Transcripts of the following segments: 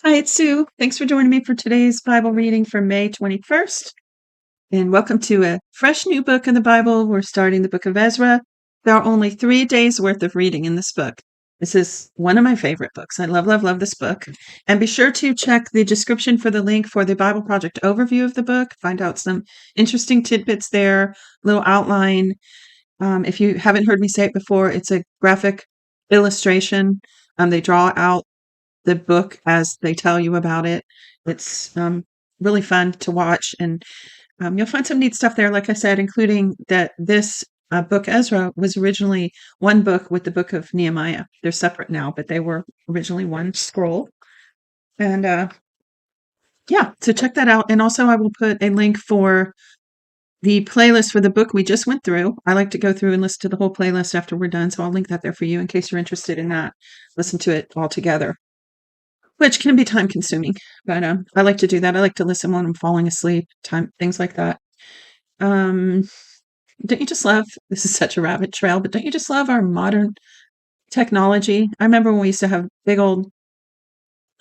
Hi, it's Sue. Thanks for joining me for today's Bible reading for May 21st. And welcome to a fresh new book in the Bible. We're starting the book of Ezra. There are only 3 days worth of reading in this book. This is one of my favorite books. I love, love, love this book. And be sure to check the description for the link for the Bible Project overview of the book. Find out some interesting tidbits there, little outline. If you haven't heard me say it before, it's a graphic illustration. They draw out the book as they tell you about it. It's really fun to watch, and you'll find some neat stuff there, like I said, including that this book, Ezra, was originally one book with the book of Nehemiah. They're separate now, but they were originally one scroll. And yeah, so check that out. And also, I will put a link for the playlist for the book we just went through. I like to go through and listen to the whole playlist after we're done, so I'll link that there for you in case you're interested in that. Listen to it all together, which can be time consuming, but I like to do that. I like to listen when I'm falling asleep, things like that. Don't you just love, this is such a rabbit trail, but don't you just love our modern technology? I remember when we used to have big old,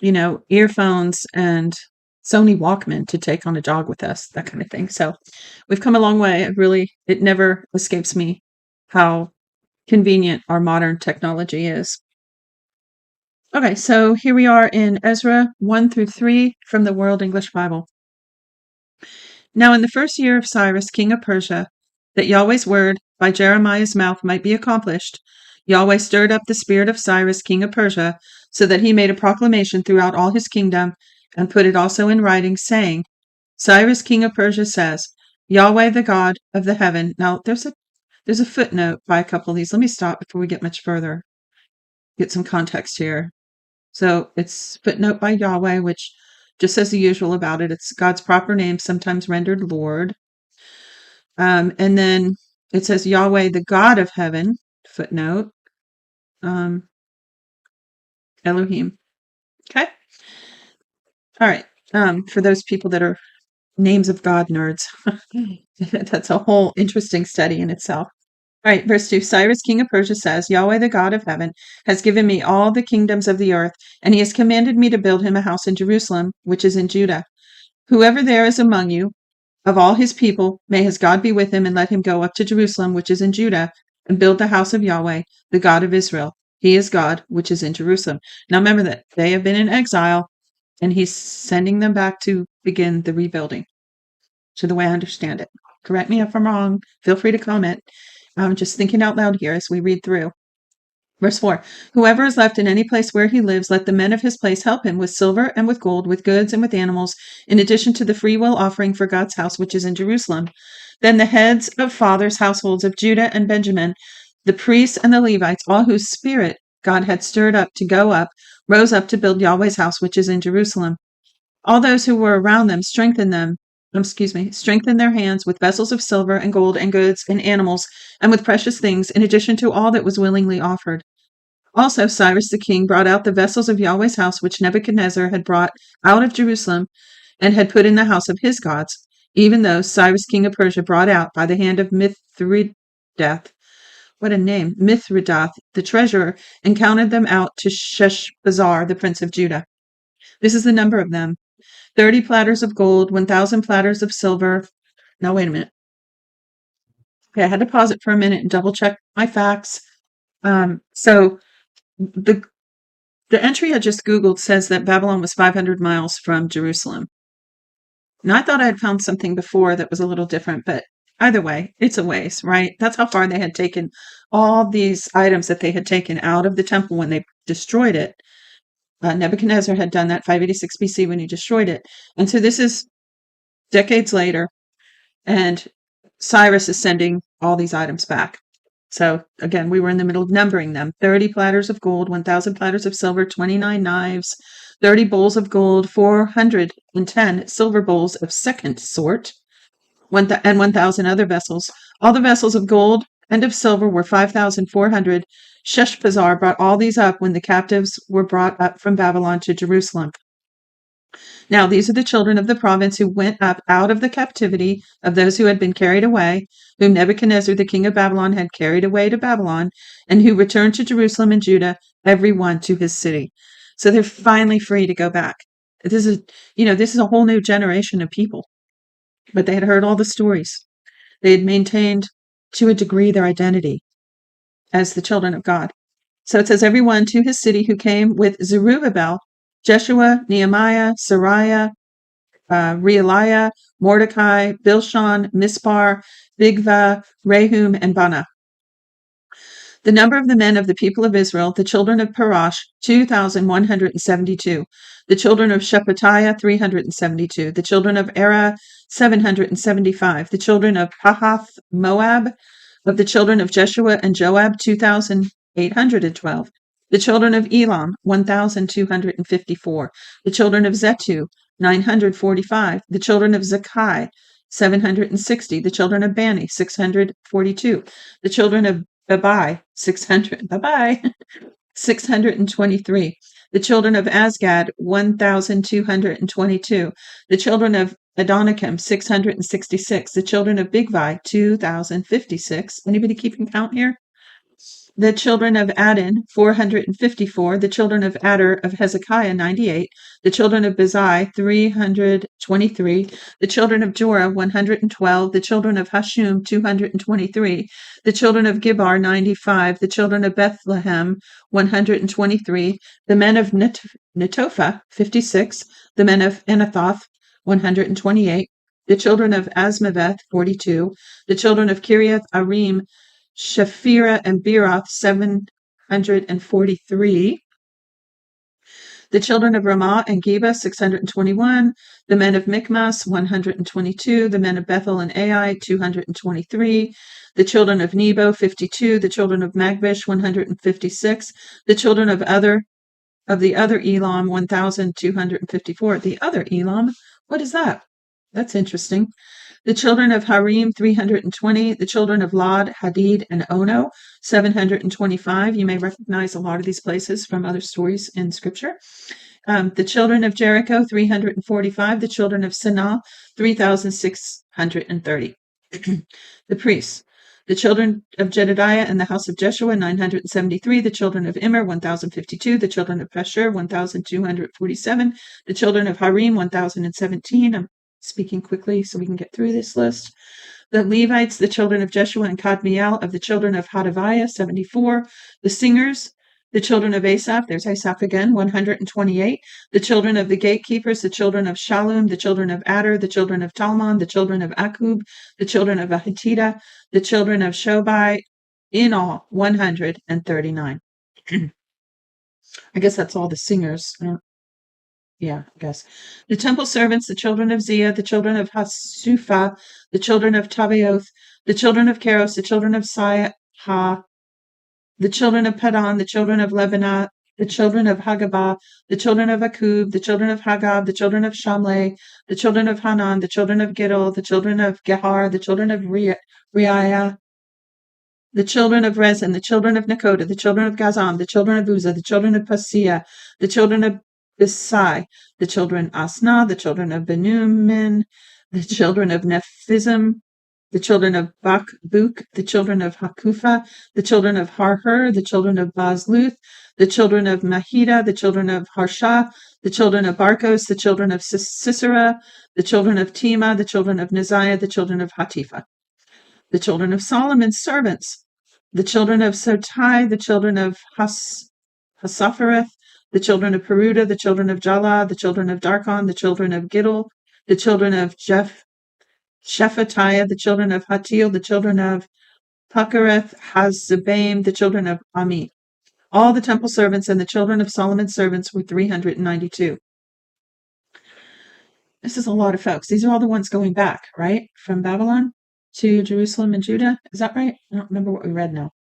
earphones and Sony Walkman to take on a jog with us, that kind of thing. So we've come a long way. It never escapes me how convenient our modern technology is. Okay, so here we are in Ezra 1 through 3 from the World English Bible. Now in the first year of Cyrus, king of Persia, that Yahweh's word by Jeremiah's mouth might be accomplished, Yahweh stirred up the spirit of Cyrus, king of Persia, so that he made a proclamation throughout all his kingdom, and put it also in writing, saying, Cyrus, king of Persia, says, Yahweh, the God of the heaven. Now there's a footnote by a couple of these. Let me stop before we get much further. Get some context here. So it's footnote by Yahweh, which just says the usual about it. It's God's proper name, sometimes rendered Lord. And then it says Yahweh, the God of heaven, footnote, Elohim. Okay. All right. For those people that are names of God nerds, that's a whole interesting study in itself. All right, verse 2, Cyrus, king of Persia, says, Yahweh, the God of heaven, has given me all the kingdoms of the earth, and he has commanded me to build him a house in Jerusalem, which is in Judah. Whoever there is among you, of all his people, may his God be with him, and let him go up to Jerusalem, which is in Judah, and build the house of Yahweh, the God of Israel. He is God, which is in Jerusalem. Now remember that they have been in exile, and he's sending them back to begin the rebuilding, to the way I understand it. Correct me if I'm wrong. Feel free to comment. I'm just thinking out loud here as we read through. Verse 4, Whoever is left in any place where he lives, let the men of his place help him with silver and with gold, with goods and with animals, in addition to the freewill offering for God's house, which is in Jerusalem. Then the heads of fathers' households of Judah and Benjamin, the priests and the Levites, all whose spirit God had stirred up to go up, rose up to build Yahweh's house, which is in Jerusalem. All those who were around them strengthened their hands with vessels of silver and gold and goods and animals and with precious things, in addition to all that was willingly offered. Also, Cyrus the king brought out the vessels of Yahweh's house, which Nebuchadnezzar had brought out of Jerusalem and had put in the house of his gods, even those Cyrus king of Persia brought out by the hand of Mithridath. What a name! Mithridath, the treasurer, and counted them out to Sheshbazzar, the prince of Judah. This is the number of them: 30 platters of gold, 1,000 platters of silver. Now, wait a minute. Okay, I had to pause it for a minute and double check my facts. So the entry I just Googled says that Babylon was 500 miles from Jerusalem. Now, I thought I had found something before that was a little different, but either way, it's a ways, right? That's how far they had taken all these items that they had taken out of the temple when they destroyed it. Nebuchadnezzar had done that 586 BC when he destroyed it. And so this is decades later, and Cyrus is sending all these items back. So again, we were in the middle of numbering them: 30 platters of gold, 1,000 platters of silver, 29 knives, 30 bowls of gold, 410 silver bowls of second sort, and 1,000 other vessels. All the vessels of gold and of silver were 5,400. Sheshbazzar brought all these up when the captives were brought up from Babylon to Jerusalem. Now these are the children of the province who went up out of the captivity of those who had been carried away, whom Nebuchadnezzar the king of Babylon had carried away to Babylon, and who returned to Jerusalem and Judah, every one to his city. So they're finally free to go back. This is, this is a whole new generation of people, but they had heard all the stories. They had maintained to a degree their identity as the children of God. So it says, everyone to his city who came with Zerubbabel, Jeshua, Nehemiah, Sariah, Realiah, Mordecai, Bilshan, Mispar, Bigva, Rehum, and Bana. The number of the men of the people of Israel, the children of Parash, 2,172. The children of Shephatiah, 372. The children of Era, 775. The children of Pahath Moab, of the children of Jeshua and Joab, 2,812. The children of Elam, 1,254. The children of Zetu, 945. The children of Zakai, 760. The children of Bani, 642. The children of Babai, 600. Babai, 623. The children of Asgad, 1,222. The children of Adonikam, 666. The children of Bigvai, 2,056. Anybody keeping count here? The children of Adin, 454. The children of Adar of Hezekiah, 98. The children of Bezai, 323. The children of Jorah, 112. The children of Hashum, 223. The children of Gibbar, 95. The children of Bethlehem, 123. The men of Netophah, 56. The men of Anathoth, 128. The children of Asmaveth, 42. The children of Kiriath Arim, Shafira and Beeroth, 743. The children of Ramah and Geba, 621. The men of Michmas, 122. The men of Bethel and Ai, 223. The children of Nebo, 52. The children of Magbish, 156. The children of the other Elam, 1,254. The other Elam, what is that? That's interesting. The children of Harim, 320. The children of Lod, Hadid, and Ono, 725. You may recognize a lot of these places from other stories in Scripture. The children of Jericho, 345. The children of Sanaa, 3,630. The priests. The children of Jedediah and the house of Jeshua, 973. The children of Immer, 1,052. The children of Pashur, 1,247. The children of Harim, 1,017. I'm speaking quickly so we can get through this list. The Levites, the children of Jeshua and Kadmiel, of the children of Hodaviah, 74. The singers, the children of Asaph, there's Asaph again, 128. The children of the gatekeepers, the children of Shallum, the children of Adar, the children of Talmon, the children of Akub, the children of Ahitita, the children of Shobai, in all, 139. I guess that's all the singers. Yeah, I guess. The temple servants, the children of Zia, the children of Hasupha, the children of Tabaoth, the children of Keros, the children of Siha, the children of Padan, the children of Lebanah, the children of Hagabah, the children of Akub, the children of Hagab, the children of Shamle, the children of Hanan, the children of Giddel, the children of Gehar, the children of Reiah, the children of Rezin, the children of Nakoda, the children of Gazam, the children of Uzzah, the children of Paseah, the children of Besai, the children of Asna, the children of Benumin, the children of Nephizim, the children of Bakbuk, the children of Hakufa, the children of Harhur, the children of Bazluth, the children of Mahida, the children of Harsha, the children of Barkos, the children of Sisera, the children of Tema, the children of Neziah, the children of Hatifa, the children of Solomon's servants, the children of Sotai, the children of Hasaphareth, the children of Peruda, the children of Jala, the children of Darkon, the children of Giddel, the children of Shephatiah, the children of Hatil, the children of Puckereth, Hazabaim, the children of Ami. All the temple servants and the children of Solomon's servants were 392. This is a lot of folks. These are all the ones going back, right? From Babylon to Jerusalem and Judah. Is that right? I don't remember what we read now.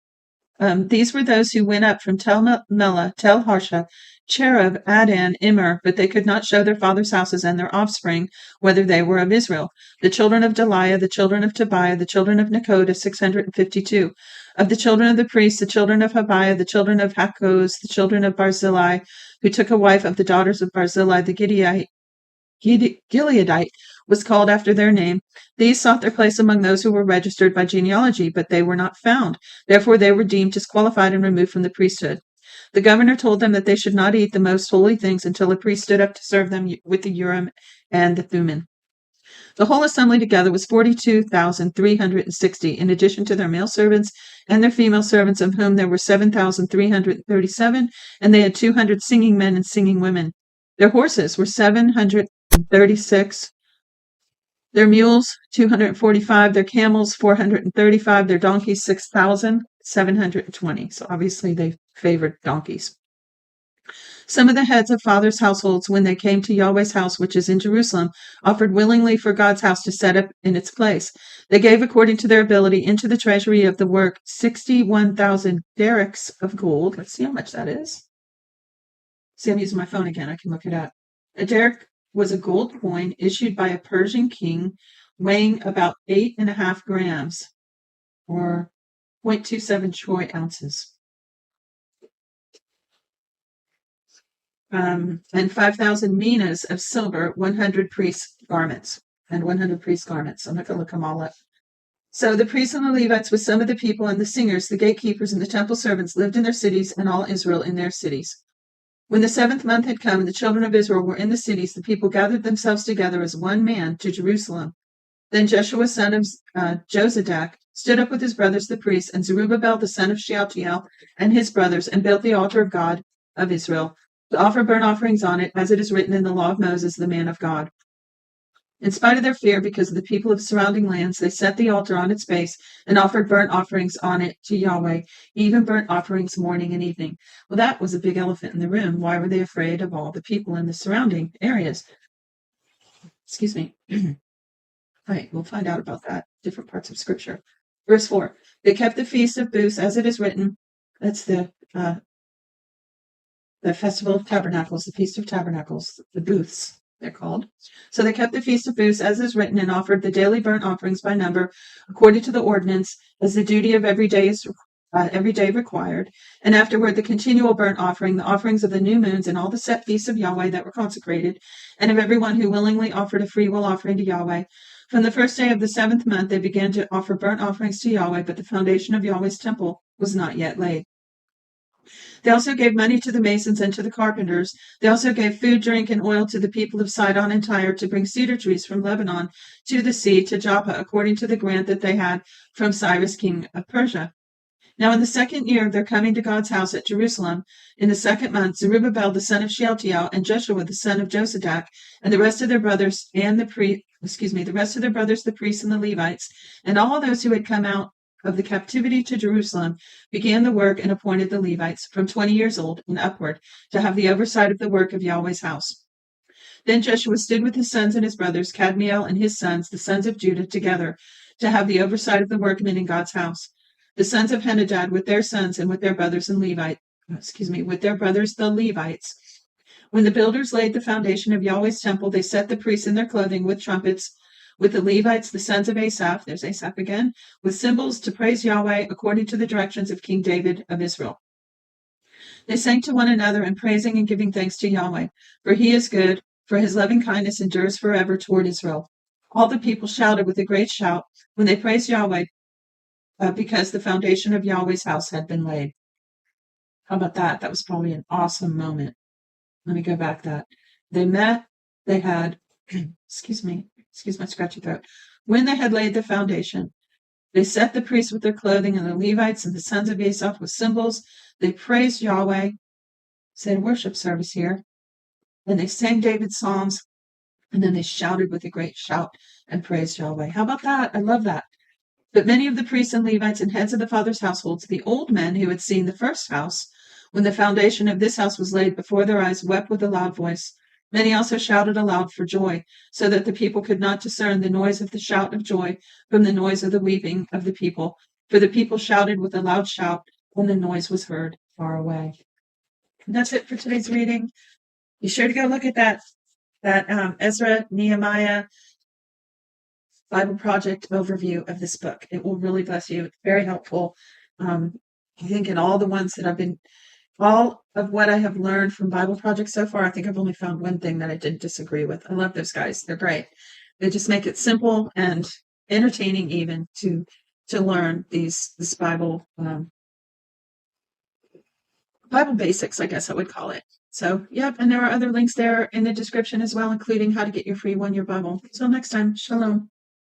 These were those who went up from Tel Melah, Tel Harsha, Cherub, Adan, Immer, but they could not show their fathers' houses and their offspring, whether they were of Israel. The children of Deliah, the children of Tobiah, the children of Nekoda, 652. Of the children of the priests, the children of Habiah, the children of Hakkoz, the children of Barzillai, who took a wife of the daughters of Barzillai, the Gileadite, was called after their name. These sought their place among those who were registered by genealogy, but they were not found. Therefore they were deemed disqualified and removed from the priesthood. The governor told them that they should not eat the most holy things until a priest stood up to serve them with the Urim and the Thummim. The whole assembly together was 42,360, in addition to their male servants and their female servants, of whom there were 7,337, and they had 200 singing men and singing women. Their horses were 736, their mules 245, their camels 435, their donkeys 6,720. So obviously they favored donkeys. Some of the heads of fathers' households, when they came to Yahweh's house, which is in Jerusalem, offered willingly for God's house to set up in its place. They gave according to their ability into the treasury of the work 61,000 derricks of gold. Let's see how much that is. See, I'm using my phone again. I can look it up. A derrick was a gold coin issued by a Persian king weighing about 8.5 grams or 0.27 troy ounces. And 5,000 minas of silver, 100 priests' garments, and 100 priests' garments. I'm not going to look them all up. So the priests and the Levites, with some of the people and the singers, the gatekeepers and the temple servants, lived in their cities, and all Israel in their cities. When the 7th month had come and the children of Israel were in the cities, the people gathered themselves together as one man to Jerusalem. Then Jeshua, son of Jozadak, stood up with his brothers the priests, and Zerubbabel, the son of Shealtiel, and his brothers, and built the altar of God of Israel, to offer burnt offerings on it, as it is written in the law of Moses, the man of God. In spite of their fear, because of the people of surrounding lands, they set the altar on its base and offered burnt offerings on it to Yahweh, even burnt offerings morning and evening. Well, that was a big elephant in the room. Why were they afraid of all the people in the surrounding areas? Excuse me. Right, we'll find out about that. Different parts of Scripture. Verse 4. They kept the Feast of Booths, as it is written. That's the Festival of Tabernacles, the Feast of Tabernacles, the booths, they're called. So they kept the Feast of Booths as is written, and offered the daily burnt offerings by number, according to the ordinance, as the duty of every day required. And afterward the continual burnt offering, the offerings of the new moons, and all the set feasts of Yahweh that were consecrated, and of everyone who willingly offered a freewill offering to Yahweh. From the first day of the 7th month they began to offer burnt offerings to Yahweh, but the foundation of Yahweh's temple was not yet laid. They also gave money to the masons and to the carpenters. They also gave food, drink, and oil to the people of Sidon and Tyre to bring cedar trees from Lebanon to the sea, to Joppa, according to the grant that they had from Cyrus, king of Persia. Now in the 2nd year of their coming to God's house at Jerusalem, in the 2nd month, Zerubbabel the son of Shealtiel, and Jeshua the son of Jozadak, and the rest of their brothers the priests and the Levites, and all those who had come out of the captivity to Jerusalem, began the work and appointed the Levites from 20 years old and upward to have the oversight of the work of Yahweh's house. Then Jeshua stood with his sons and his brothers, Kadmiel and his sons, the sons of Judah, together to have the oversight of the workmen in God's house. The sons of Henadad with their sons and with their brothers the Levites. When the builders laid the foundation of Yahweh's temple, they set the priests in their clothing with trumpets, with the Levites, the sons of Asaph, there's Asaph again, with cymbals to praise Yahweh according to the directions of King David of Israel. They sang to one another in praising and giving thanks to Yahweh, for he is good, for his loving kindness endures forever toward Israel. All the people shouted with a great shout when they praised Yahweh, because the foundation of Yahweh's house had been laid. How about that? That was probably an awesome moment. Let me go back that. They met, they had, excuse my scratchy throat. When they had laid the foundation, they set the priests with their clothing, and the Levites and the sons of Asaph with cymbals. They praised Yahweh, said worship service here, and they sang David's psalms, and then they shouted with a great shout and praised Yahweh. How about that? I love that. But many of the priests and Levites and heads of the fathers' households, the old men who had seen the first house, when the foundation of this house was laid before their eyes, wept with a loud voice. Many also shouted aloud for joy, so that the people could not discern the noise of the shout of joy from the noise of the weeping of the people. For the people shouted with a loud shout, and the noise was heard far away. And that's it for today's reading. Be sure to go look at that Ezra, Nehemiah Bible Project overview of this book. It will really bless you. It's very helpful. I think in all the ones that all of what I have learned from Bible Project so far, I think I've only found one thing that I didn't disagree with. I love those guys. They're great. They just make it simple and entertaining even to learn this Bible Bible basics, I guess I would call it. So, yep, and there are other links there in the description as well, including how to get your free 1-year Bible. Till next time, shalom.